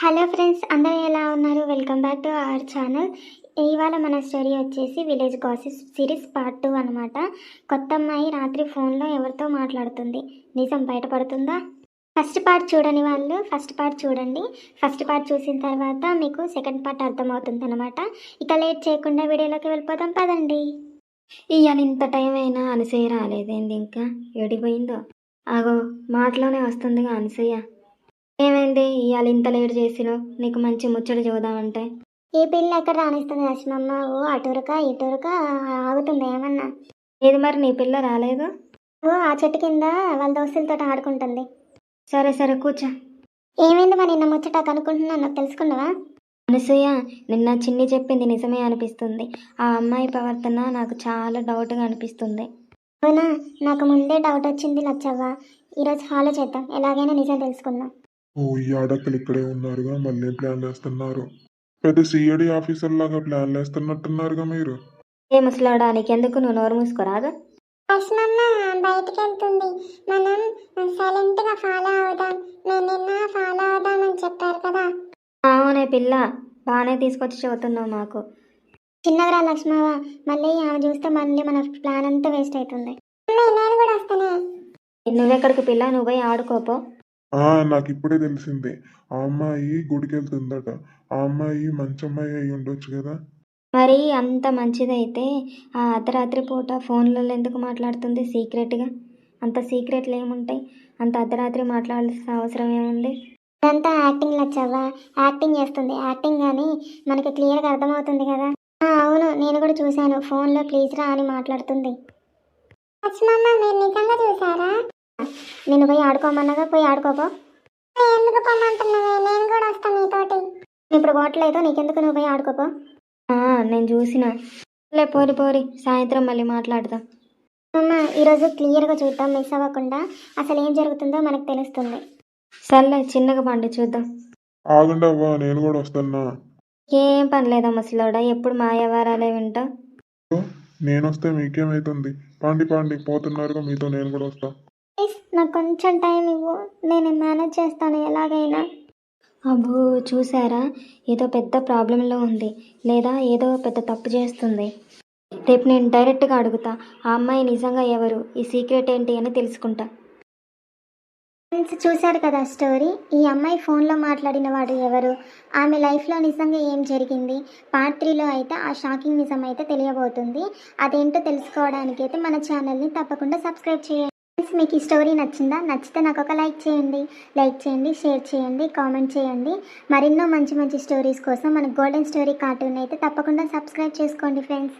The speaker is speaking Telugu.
హలో ఫ్రెండ్స్, అందరూ ఎలా ఉన్నారు? Welcome back to our channel. ఇవాళ మన స్టోరీ వచ్చేసి విలేజ్ గాసిప్ సిరీస్ పార్ట్ 2 అనమాట. కొత్త అమ్మాయి రాత్రి ఫోన్లో ఎవరితో మాట్లాడుతుంది, నిజం బయటపడుతుందా? ఫస్ట్ పార్ట్ చూడని వాళ్ళు ఫస్ట్ పార్ట్ చూడండి. ఫస్ట్ పార్ట్ చూసిన తర్వాత మీకు సెకండ్ పార్ట్ అర్థమవుతుంది అనమాట. ఇక లేట్ చేయకుండా వీడియోలోకి వెళ్ళిపోదాం పదండి. ఇవాళ ఇంత టైం అయినా అనసూయ రాలేదేంది? ఇంకా ఎడిపోయిందో? ఆగో మాటలోనే వస్తుందిగా అనసూయ. ఏమైంది ఇవాళ ఇంత లేట్ చేసినావు? నీకు మంచి ముచ్చట చూద్దామంటే ఈ పిల్ల ఎక్కడ రాణిస్తుంది లక్ష్మమ్మ? ఓ అటురక ఇటురక ఆగుతుంది ఏమన్నా? ఏది మరి నీ పిల్ల రాలేదు? ఓ ఆ చెట్టు కింద వాళ్ళ దోస్తులతో ఆడుకుంటుంది. సరే సరే కూర్చో. ఏమైంది మరి? నిన్న ముచ్చట కనుక్కుంటున్నాను, తెలుసుకున్నావా? అనసూయ, నిన్న చిన్ని చెప్పింది నిజమే అనిపిస్తుంది. ఆ అమ్మాయి ప్రవర్తన నాకు చాలా డౌట్గా అనిపిస్తుంది. అవునా? నాకు ముందే డౌట్ వచ్చింది లచ్చవ్వ. ఈరోజు ఫాలో చేద్దాం, ఎలాగైనా నిజం తెలుసుకుందాం. ఓ ఈ ఆడక్కలు ఇక్కడే ఉన్నారుగా, మళ్ళీ ప్లాన్ వేస్తున్నారు. పెద్ద సిఐడి ఆఫీసర్ లాగా ప్లాన్ వేస్తున్నట్టున్నారుగా మీరు. ఏ ముసలాడా, నీకెందుకు? నువ్వు నోరు మూసుకోరాదు. లక్ష్మమ్మ బయటికి వెళ్తుంది, మనం సైలెంట్ గా ఫాలో అవుదాం. నేను నిన్న ఫాలో అవుదామని చెప్పారు కదా. అవునే పిల్ల, బాగానే తీసుకొచ్చి చదువుతున్నావు మాకు. చిన్నగా లక్ష్మవ్వ, మళ్ళీ ఆమె చూస్తే మళ్ళీ మన ప్లాన్ అంతా వేస్ట్ అవుతుంది. నేను కూడా వస్తానే. నువ్వెక్కడికి పిల్ల? నువ్వు పోయి ఆడుకోపో. నాకు ఇప్పుడే తెలిసింది, ఆ అమ్మాయి గుడికి వెళ్తుందట. ఆ అమ్మాయి మంచి అమ్మాయి అయి ఉండొచ్చు కదా. మరి అంత మంచిదైతే ఆ అర్ధరాత్రి పూట ఫోన్లలో ఎందుకు మాట్లాడుతుంది సీక్రెట్గా? అంత సీక్రెట్లు ఏముంటాయి? అంత అర్ధరాత్రి మాట్లాడాల్సిన అవసరం ఏముంది? అదంతా యాక్టింగ్ లచ్చవ్వా, యాక్టింగ్ చేస్తుంది. యాక్టింగ్ కానీ మనకి క్లియర్గా అర్థమవుతుంది కదా. అవును, నేను కూడా చూశాను, ఫోన్లో ప్లీజ్ రా అని మాట్లాడుతుంది. మీరు నిజంగా చూసారా? నేను పోయి ఆడుకోమన్నాగా, పోయి ఆడుకోపో. ఎందుకు పొమ్మంటున్నావే? నేను కూడా వస్తాను నీతోటి. ఇప్పుడు పోవట్లేదు, నీకెందుకు? నువ్వు పోయి ఆడుకోపో. నేను చూసిన. పోరి పోరి, సాయంత్రం మళ్ళీ మాట్లాడదాం. అమ్మ, ఈరోజు క్లియర్గా చూద్దాం, మిస్ అవ్వకుండా. అసలు ఏం జరుగుతుందో మనకు తెలుస్తుంది. సర్లే, చిన్నగా పండి చూద్దాం. ఆగండి అవ్వా, నేను కూడా వస్తున్నా. ఏం పని లేదా ముసలోడా, ఎప్పుడు మా వ్యవహారాలే వింటాం. నేను వస్తే మీకేమైతుంది? పాండి పాండి, పోతున్నారుగా, మీతో నేను కూడా వస్తా. నాకు కొంచెం టైం ఇవ్వు, నేను మేనేజ్ చేస్తాను ఎలాగైనా. అబ్బో, చూసారా? ఏదో పెద్ద ప్రాబ్లంలో ఉంది, లేదా ఏదో పెద్ద తప్పు చేస్తుంది. రేపు నేను డైరెక్ట్గా అడుగుతా, ఆ అమ్మాయి నిజంగా ఎవరు, ఈ సీక్రెట్ ఏంటి అని తెలుసుకుంటా. ఫ్రెండ్స్, చూశారు కదా స్టోరీ. ఈ అమ్మాయి ఫోన్లో మాట్లాడిన వాడు ఎవరు, ఆమె లైఫ్లో నిజంగా ఏం జరిగింది? పార్ట్ 3లో అయితే ఆ షాకింగ్ నిజం అయితే తెలియబోతుంది. అదేంటో తెలుసుకోవడానికి అయితే మన ఛానల్ని తప్పకుండా సబ్స్క్రైబ్ చేయండి. ఫ్రెండ్స్, మీకు ఈ స్టోరీ నచ్చిందా? నచ్చితే నాకు ఒక లైక్ చేయండి, షేర్ చేయండి, కామెంట్ చేయండి. మరెన్నో మంచి మంచి స్టోరీస్ కోసం మన గోల్డెన్ స్టోరీ కార్టూన్ అయితే తప్పకుండా సబ్స్క్రైబ్ చేసుకోండి ఫ్రెండ్స్.